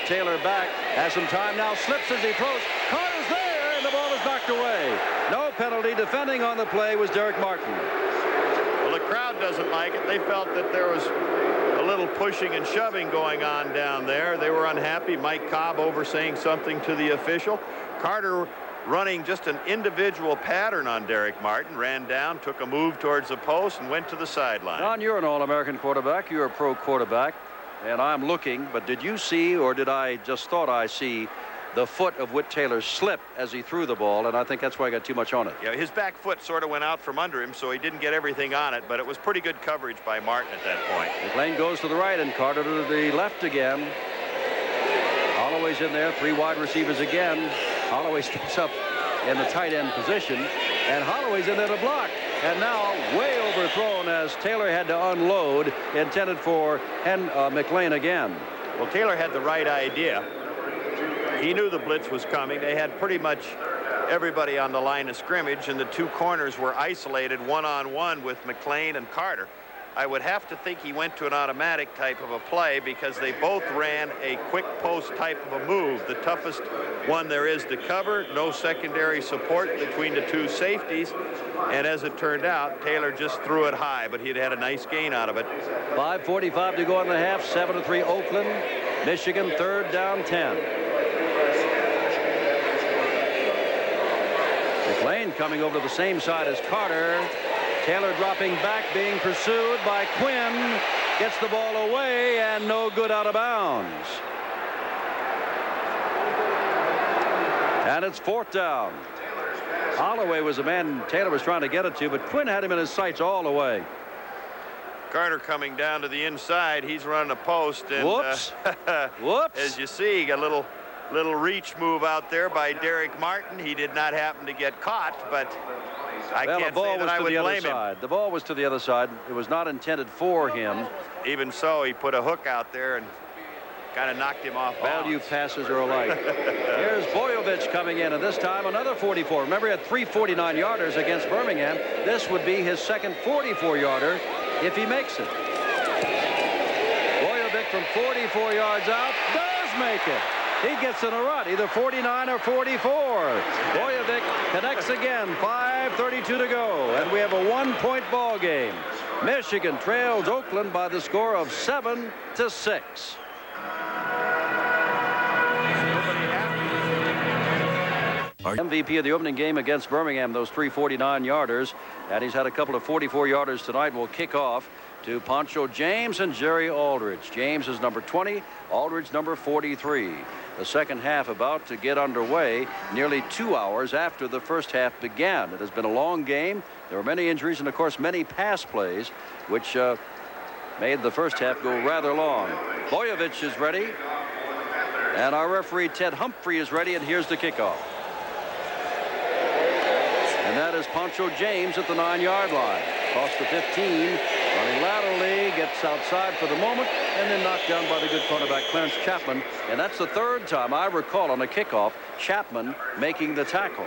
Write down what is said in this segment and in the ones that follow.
Taylor back. Has some time now. Slips as he throws. Carter's there, and the ball is knocked away. No penalty. Defending on the play was Derek Martin. Well, the crowd doesn't like it. They felt that there was a little pushing and shoving going on down there. They were unhappy. Mike Cobb over saying something to the official. Carter running just an individual pattern on Derek Martin, ran down, took a move towards the post, and went to the sideline. Don, you're an All-American quarterback. You're a pro quarterback, and I'm looking, but did you see, or did I just thought I see, the foot of Whit Taylor slip as he threw the ball, and I think that's why he got too much on it. Yeah, his back foot sort of went out from under him, so he didn't get everything on it, but it was pretty good coverage by Martin at that point. McLean goes to the right and Carter to the left again. Holloway's in there, 3 wide receivers again. Holloway steps up in the tight end position, and Holloway's in there to block. And now way overthrown as Taylor had to unload, intended for McLean again. Well, Taylor had the right idea. He knew the blitz was coming. They had pretty much everybody on the line of scrimmage, and the 2 corners were isolated one-on-one with McLean and Carter. I would have to think he went to an automatic type of a play because they both ran a quick post type of a move. The toughest one there is to cover. No secondary support between the 2 safeties. And as it turned out, Taylor just threw it high, but he'd had a nice gain out of it. 5:45 to go in the half. 7-3 Oakland. Michigan 3rd down 10. McLean coming over to the same side as Carter. Taylor dropping back, being pursued by Quinn. Gets the ball away and no good, out of bounds. And it's 4th down. Holloway was the man Taylor was trying to get it to, but Quinn had him in his sights all the way. Carter coming down to the inside. He's running a post. And, whoops. Whoops. As you see, a little reach move out there by Derek Martin. He did not happen to get caught, but I can't say that I would blame him. The ball was to the other side. It was not intended for him. Even so, he put a hook out there and kind of knocked him off balance. All you passes are alike. Here's Boyovich coming in, and this time another 44. Remember, he had 3 49-yarders against Birmingham. This would be his second 44-yarder if he makes it. Boyovich from 44 yards out does make it. He gets in a rut, either 49 or 44. Boyovich connects again. 5:32 to go, and we have a 1-point ball game. Michigan trails Oakland by the score of 7-6. MVP of the opening game against Birmingham, those 3 49-yarders, and he's had a couple of 44-yarders tonight. Will kick off to Poncho James and Jerry Aldridge. James is number 20, Aldridge number 43. The second half about to get underway nearly 2 hours after the first half began. It has been a long game. There were many injuries and, of course, many pass plays, which made the first half go rather long. Boyovich is ready, and our referee Ted Humphrey is ready, and here's the kickoff. And that is Poncho James at the 9-yard line. Across the 15, running laterally, gets outside for the moment, and then knocked down by the good cornerback Clarence Chapman. And that's the 3rd time I recall on a kickoff Chapman making the tackle.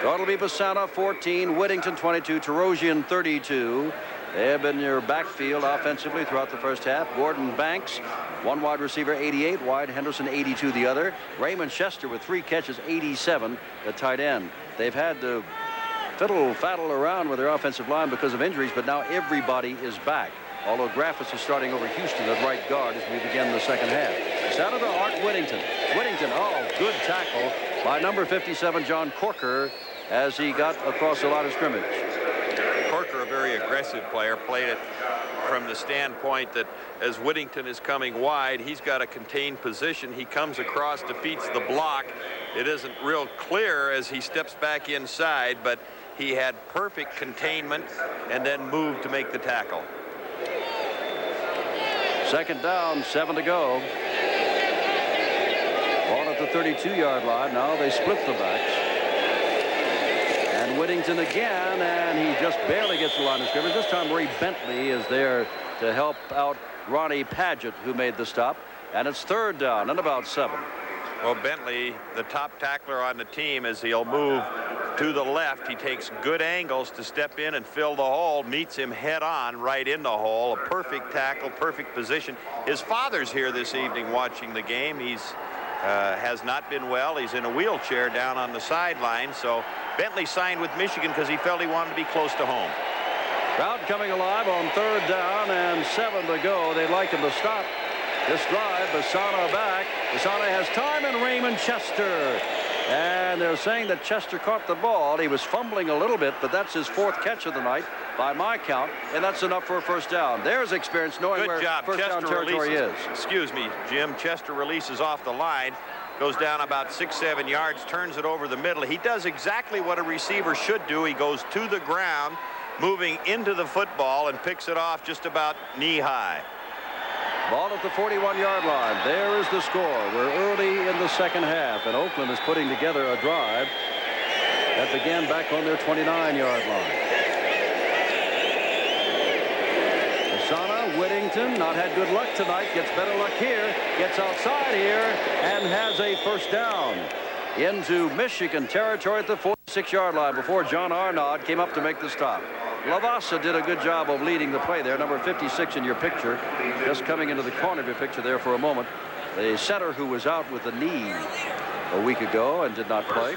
So it'll be Bassana 14, Whittington 22, Terosian 32. They have been in your backfield offensively throughout the first half. Gordon Banks, 1 wide receiver, 88. Wide Henderson, 82 the other. Raymond Chester with 3 catches, 87 at tight end. They've had to fiddle-faddle around with their offensive line because of injuries, but now everybody is back. Although Graffis is starting over Houston at right guard as we begin the second half. Senator Art Whittington. Whittington, oh, good tackle by number 57, John Corker, as he got across the line of scrimmage. Corker, a very aggressive player, played it from the standpoint that as Whittington is coming wide, he's got a contained position. He comes across, defeats the block. It isn't real clear as he steps back inside, but he had perfect containment and then moved to make the tackle. Second down, 7 to go. Ball at the 32-yard line. Now they split the backs. And Whittington again, and he just barely gets the line of scrimmage. This time Ray Bentley is there to help out Ronnie Padgett, who made the stop. And it's 3rd down and about 7. Well, Bentley, the top tackler on the team, as he'll move to the left. He takes good angles to step in and fill the hole, meets him head on right in the hole. A perfect tackle, perfect position. His father's here this evening watching the game. He's has not been well. He's in a wheelchair down on the sideline. So Bentley signed with Michigan because he felt he wanted to be close to home. Crowd coming alive on 3rd down and 7 to go. They'd like him to stop this drive. Bassano back. Bassano has time, and Raymond Chester. And they're saying that Chester caught the ball. He was fumbling a little bit, but that's his 4th catch of the night by my count, and that's enough for a first down. There's experience knowing Good where job. first Chester down territory is. Excuse me, Jim. Chester releases off the line, goes down about 6-7 yards, turns it over the middle. He does exactly what a receiver should do. He goes to the ground, moving into the football, and picks it off just about knee-high. Ball at the 41-yard line. There is the score. We're early in the second half, and Oakland is putting together a drive that began back on their 29-yard line. Bassano, Whittington, not had good luck tonight, gets better luck here, gets outside here, and has a first down into Michigan territory at the 46-yard line before John Arnaud came up to make the stop. Lavasa did a good job of leading the play there. Number 56 in your picture, just coming into the corner of your picture there for a moment. The center who was out with a knee a week ago and did not play.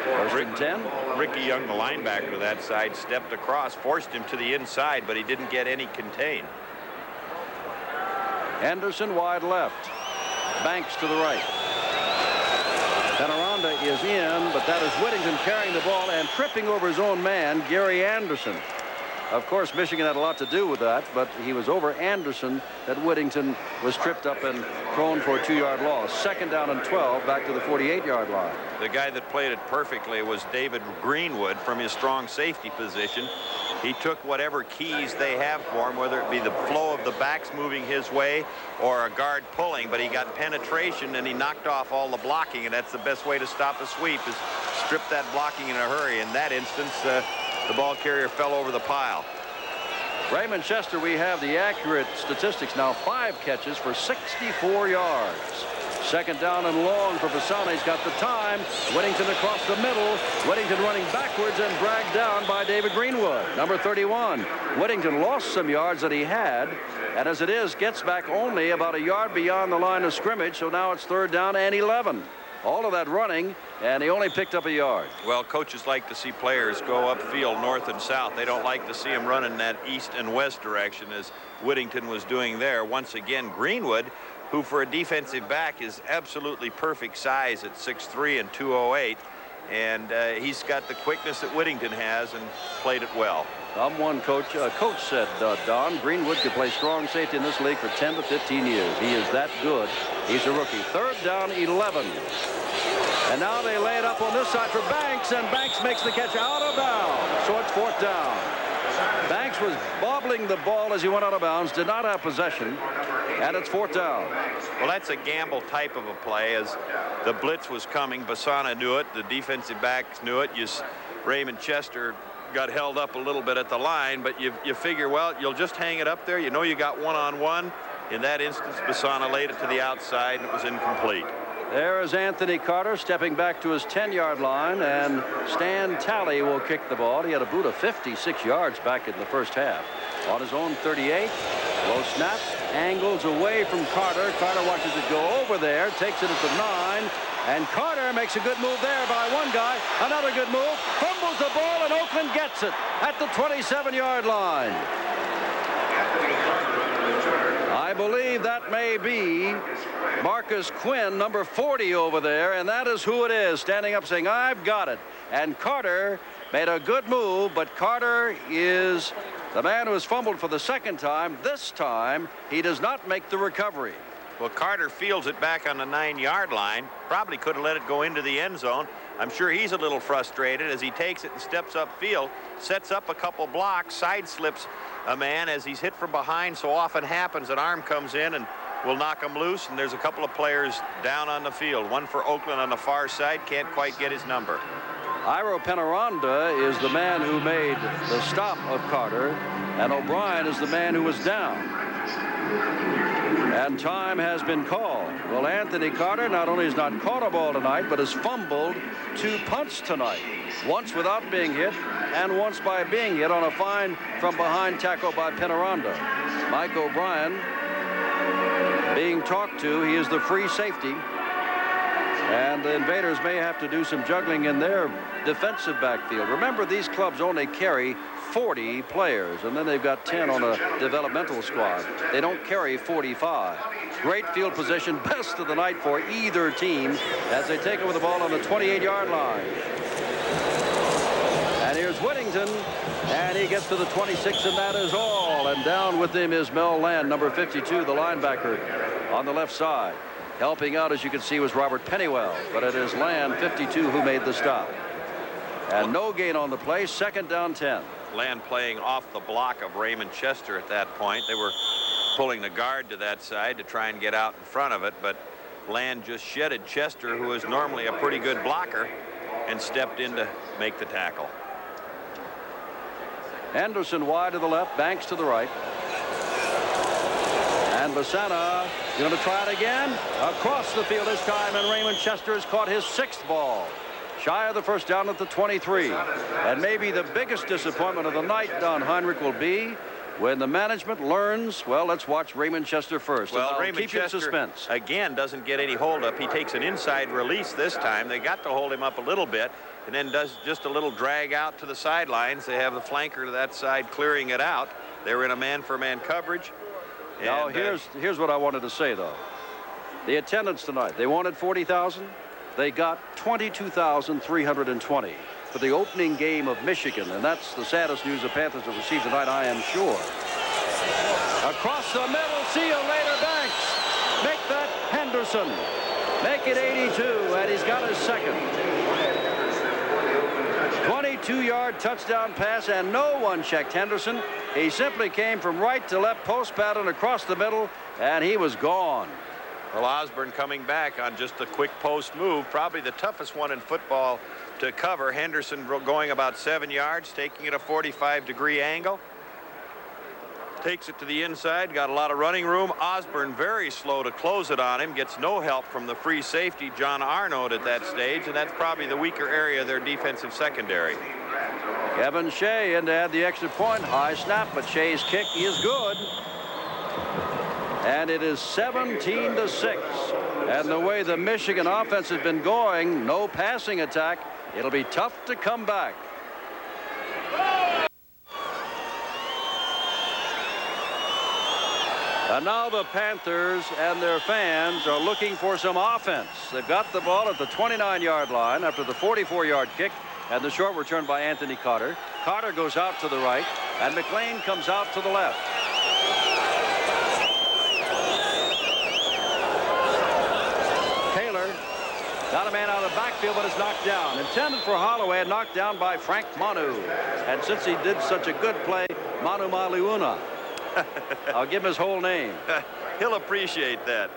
First and 10. Ricky Young, the linebacker to that side, stepped across, forced him to the inside, but he didn't get any contain. Anderson wide left. Banks to the right. Penaranda is in, but that is Whittington carrying the ball and tripping over his own man, Gary Anderson. Of course, Michigan had a lot to do with that, but he was over Anderson that Whittington was tripped up and thrown for a 2-yard loss. 2nd down and 12, back to the 48-yard line. The guy that played it perfectly was David Greenwood from his strong safety position. He took whatever keys they have for him, whether it be the flow of the backs moving his way or a guard pulling, but he got penetration and he knocked off all the blocking, and that's the best way to stop a sweep, is strip that blocking in a hurry. In that instance, the ball carrier fell over the pile. Raymond Chester, we have the accurate statistics now. 5 catches for 64 yards. 2nd down and long for Bassano. He's got the time. Whittington across the middle. Whittington running backwards and dragged down by David Greenwood. Number 31. Whittington lost some yards that he had, and as it is, gets back only about a yard beyond the line of scrimmage, so now it's 3rd down and 11. All of that running, and he only picked up a yard. Well, coaches like to see players go upfield north and south. They don't like to see them running that east and west direction as Whittington was doing there. Once again, Greenwood, who for a defensive back is absolutely perfect size at 6'3" and 208. And he's got the quickness that Whittington has and played it well. Coach said, Don, Greenwood could play strong safety in this league for 10 to 15 years. He is that good. He's a rookie. 3rd down, 11. And now they lay it up on this side for Banks, and Banks makes the catch out of bounds. So it's 4th down. Banks was bobbling the ball as he went out of bounds, did not have possession, and it's 4th down. Well, that's a gamble type of a play as the blitz was coming. Bassano knew it. The defensive backs knew it. Raymond Chester got held up a little bit at the line, but you figure, well, you'll just hang it up there. You know you got one-on-one. In that instance, Bassano laid it to the outside, and it was incomplete. There is Anthony Carter stepping back to his 10-yard line, and Stan Talley will kick the ball. He had a boot of 56 yards back in the first half. On his own 38, low snap, angles away from Carter. Carter watches it go over there, takes it at the 9, and Carter makes a good move there by one guy. Another good move, fumbles the ball, and Oakland gets it at the 27-yard line. I believe that may be Marcus Quinn, number 40 over there, and that is who it is, standing up saying, I've got it. And Carter made a good move, but Carter is the man who has fumbled for the 2nd time. This time, he does not make the recovery. Well, Carter fields it back on the 9-yard line. Probably could have let it go into the end zone. I'm sure he's a little frustrated as he takes it and steps upfield, sets up a couple blocks, side slips a man as he's hit from behind. So often happens, an arm comes in and will knock him loose, and there's a couple of players down on the field. One for Oakland on the far side, can't quite get his number. Iro Penaranda is the man who made the stop of Carter, and O'Brien is the man who was down. And time has been called. Well, Anthony Carter not only has not caught a ball tonight, but has fumbled 2 punts tonight. Once without being hit, and once by being hit on a fine from behind tackle by Penaranda. Mike O'Brien being talked to. He is the free safety. And the Invaders may have to do some juggling in their defensive backfield. Remember, these clubs only carry 40 players, and then they've got 10 on a developmental squad. They don't carry 45. Great field position, best of the night for either team as they take over the ball on the 28-yard line. And here's Whittington, and he gets to the 26, and that is all. And down with him is Mel Land, number 52, the linebacker on the left side. Helping out, as you can see, was Robert Pennywell, but it is Land, 52, who made the stop. And no gain on the play, 2nd down 10. Land playing off the block of Raymond Chester at that point. They were pulling the guard to that side to try and get out in front of it, but Land just shedded Chester, who is normally a pretty good blocker, and stepped in to make the tackle. Anderson wide to the left, Banks to the right. And Bassana going to try it again. Across the field this time, and Raymond Chester has caught his 6th ball. Shy of the first down at the 23. And maybe the biggest disappointment of the night, Don Heinrich, will be when the management learns. Well, let's watch Raymond Chester first. Well, Raymond keep Chester, in suspense. again, doesn't get any hold up. He takes an inside release this time. They got to hold him up a little bit, and then does just a little drag out to the sidelines. They have the flanker to that side clearing it out. They were in a man-for-man coverage. Now, here's what I wanted to say, though. The attendance tonight, they wanted 40,000. They got 22,320 for the opening game of Michigan, and that's the saddest news the Panthers have received tonight, I am sure. Across the middle, see you later, Banks. Make that Henderson. Make it 82, and he's got his 2nd. 22-yard touchdown pass, and no one checked Henderson. He simply came from right to left, post pattern across the middle, and he was gone. Well, Osborne coming back on just a quick post move, probably the toughest one in football to cover. Henderson going about 7 yards, taking it a 45-degree angle. Takes it to the inside, got a lot of running room. Osborne very slow to close it on him, gets no help from the free safety, John Arnold, at that stage, and that's probably the weaker area of their defensive secondary. Kevin Shea in to add the extra point. High snap, but Shea's kick is good. And it is 17-6. And the way the Michigan offense has been going, no passing attack, it'll be tough to come back. And now the Panthers and their fans are looking for some offense. They've got the ball at the 29-yard line after the 44-yard kick, and the short return by Anthony Carter. Carter goes out to the right, and McLean comes out to the left. Got a man out of the backfield, but is knocked down. Intended for Holloway and knocked down by Frank Manu. And since he did such a good play, Manu Maliuna. I'll give him his whole name. He'll appreciate that.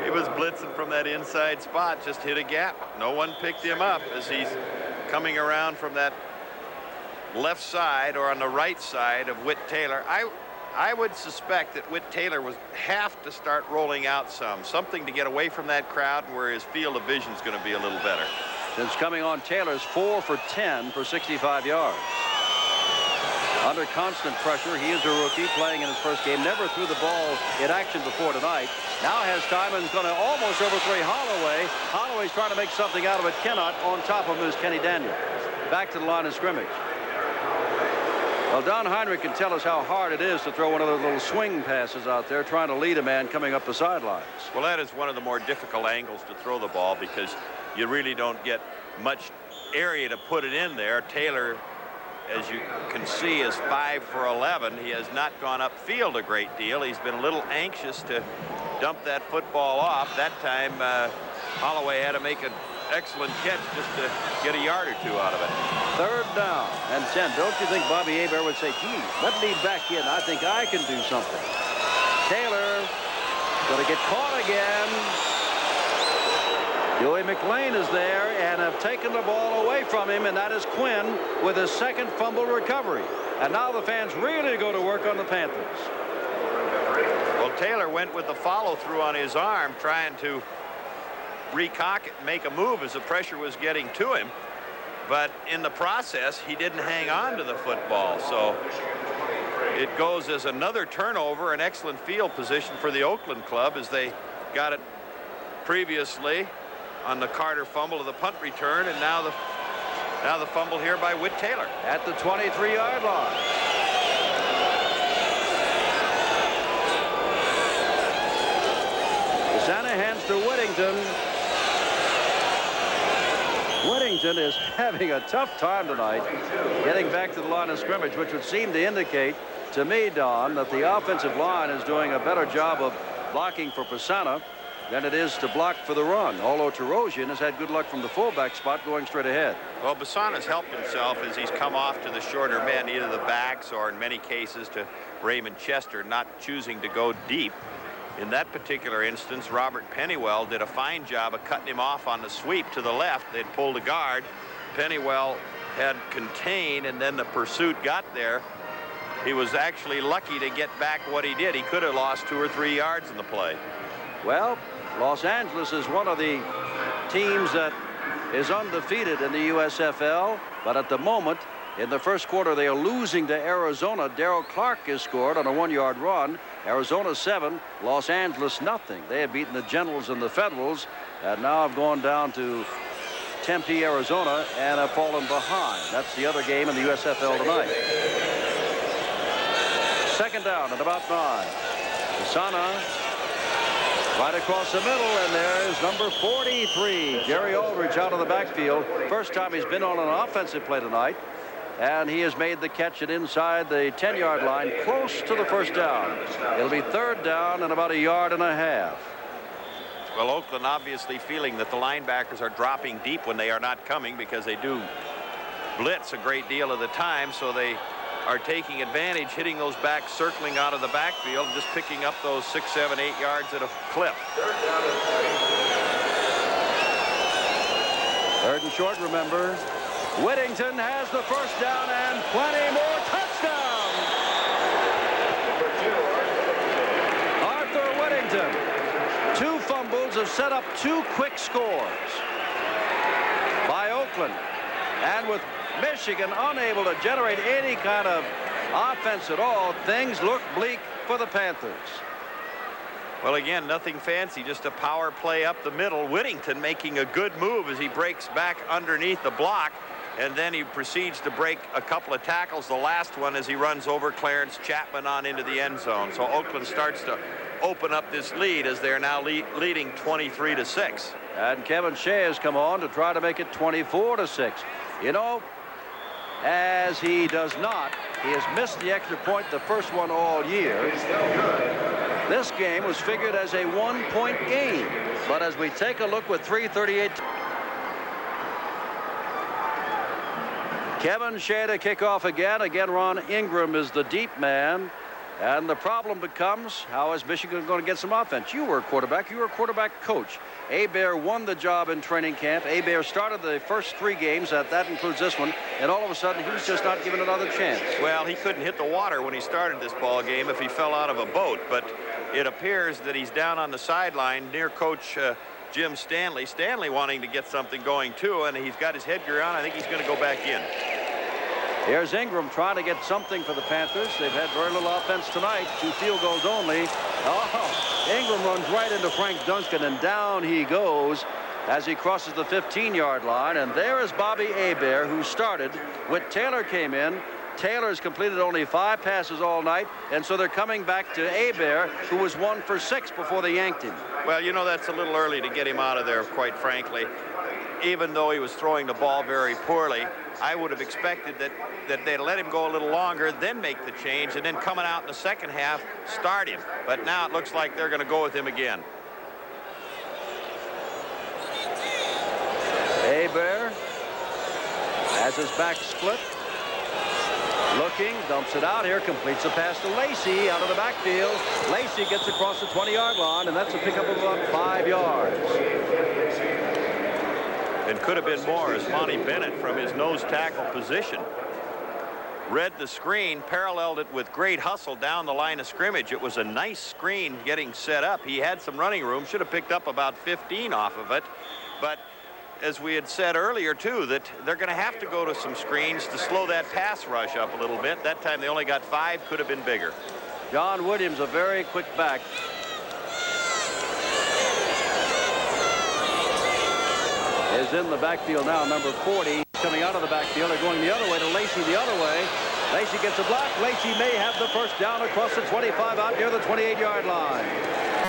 He was blitzing from that inside spot, just hit a gap. No one picked him up as he's coming around from that left side or on the right side of Whit Taylor. I would suspect that Whit Taylor would have to start rolling out something to get away from that crowd where his field of vision is going to be a little better. Since coming on, Taylor's 4 for 10 for 65 yards. Under constant pressure, he is a rookie playing in his first game. Never threw the ball in action before tonight. Now has time and is going to almost overthrow Holloway. Holloway's trying to make something out of it. Cannot. On top of him is Kenny Daniel. Back to the line of scrimmage. Well, Don Heinrich can tell us how hard it is to throw one of those little swing passes out there, trying to lead a man coming up the sidelines. Well, that is one of the more difficult angles to throw the ball because you really don't get much area to put it in there. Taylor, as you can see, is 5 for 11. He has not gone upfield a great deal. He's been a little anxious to dump that football off. That time, Holloway had to make an excellent catch just to get a yard or two out of it. 3rd down and 10. Don't you think Bobby Hebert would say, gee, let me back in. I think I can do something. Taylor going to get caught again. Joey McLean is there and have taken the ball away from him, and that is Quinn with his 2nd fumble recovery. And now the fans really go to work on the Panthers. Well, Taylor went with the follow-through on his arm, trying to recock it and make a move as the pressure was getting to him. But in the process, he didn't hang on to the football. So it goes as another turnover, an excellent field position for the Oakland club, as they got it previously on the Carter fumble of the punt return, and now the fumble here by Whit Taylor at the 23-yard line. Hands to Whittington. Whittington is having a tough time tonight getting back to the line of scrimmage, which would seem to indicate to me, Don, that the offensive line is doing a better job of blocking for Pisana than it is to block for the run, although Tarosian has had good luck from the fullback spot going straight ahead. Well, Pisana's helped himself as he's come off to the shorter men, either the backs or in many cases to Raymond Chester, not choosing to go deep. In that particular instance, Robert Pennywell did a fine job of cutting him off on the sweep to the left. They'd pulled a guard. Pennywell had contained, and then the pursuit got there. He was actually lucky to get back what he did. He could have lost 2 or 3 yards in the play. Well, Los Angeles is one of the teams that is undefeated in the USFL, but at the moment, in the first quarter, they are losing to Arizona. Darrell Clark has scored on a 1-yard run. Arizona 7, Los Angeles nothing. They have beaten the Generals and the Federals, and now have gone down to Tempe, Arizona, and have fallen behind. That's the other game in the USFL tonight. Second down at about 9. Pisana right across the middle, and there's number 43, Jerry Aldridge, out of the backfield. First time he's been on an offensive play tonight. And he has made the catch at inside the 10-yard line, close to the first down. It'll be third down and about 1.5 yards. Well, Oakland obviously feeling that the linebackers are dropping deep when they are not coming, because they do blitz a great deal of the time. So they are taking advantage, hitting those backs, circling out of the backfield, just picking up those 6, 7, 8 yards at a clip. Third and short, remember. Whittington has the first down and plenty more. Touchdown! Arthur Whittington. 2 fumbles have set up 2 quick scores by Oakland. And with Michigan unable to generate any kind of offense at all, things look bleak for the Panthers. Well, again, nothing fancy, just a power play up the middle. Whittington making a good move as he breaks back underneath the block. And then he proceeds to break a couple of tackles. The last one as he runs over Clarence Chapman on into the end zone. So Oakland starts to open up this lead as they're now leading 23-6. And Kevin Shea has come on to try to make it 24-6. You know, as he does not, he has missed the extra point, the first one all year. This game was figured as a 1-point game. But as we take a look with 3:38. Kevin Shea to kick off again. Again, Ron Ingram is the deep man. And the problem becomes, how is Michigan going to get some offense? You were a quarterback. You were a quarterback coach. Hebert won the job in training camp. Hebert started the first 3 games. That includes this one. And all of a sudden, he's just not given another chance. Well, he couldn't hit the water when he started this ball game if he fell out of a boat. But it appears that he's down on the sideline near Coach Jim Stanley. Stanley wanting to get something going, too. And he's got his headgear on. I think he's going to go back in. Here's Ingram trying to get something for the Panthers. They've had very little offense tonight. 2 field goals only. Oh, Ingram runs right into Frank Duncan, and down he goes as he crosses the 15-yard line. And there is Bobby Hebert, who started. Whit Taylor came in. Taylor's completed only 5 passes all night, and so they're coming back to Hebert, who was 1 for 6 before they yanked him. Well, you know, that's a little early to get him out of there, quite frankly. Even though he was throwing the ball very poorly, I would have expected that they'd let him go a little longer, then make the change, and then coming out in the second half, start him. But now it looks like they're going to go with him again. Hebert has his back split. Looking, dumps it out here, completes a pass to Lacey out of the backfield. Lacey gets across the 20-yard line, and that's a pickup of about 5 yards. And could have been more as Monty Bennett from his nose tackle position read the screen, paralleled it with great hustle down the line of scrimmage. It was a nice screen getting set up. He had some running room, should have picked up about 15 off of it. But as we had said earlier, too, that they're going to have to go to some screens to slow that pass rush up a little bit. That time they only got 5, could have been bigger. John Williams, a very quick back. Is in the backfield now, number 40. Coming out of the backfield. They're going the other way to Lacey the other way. Lacey gets a block. Lacey may have the first down across the 25 out near the 28-yard line.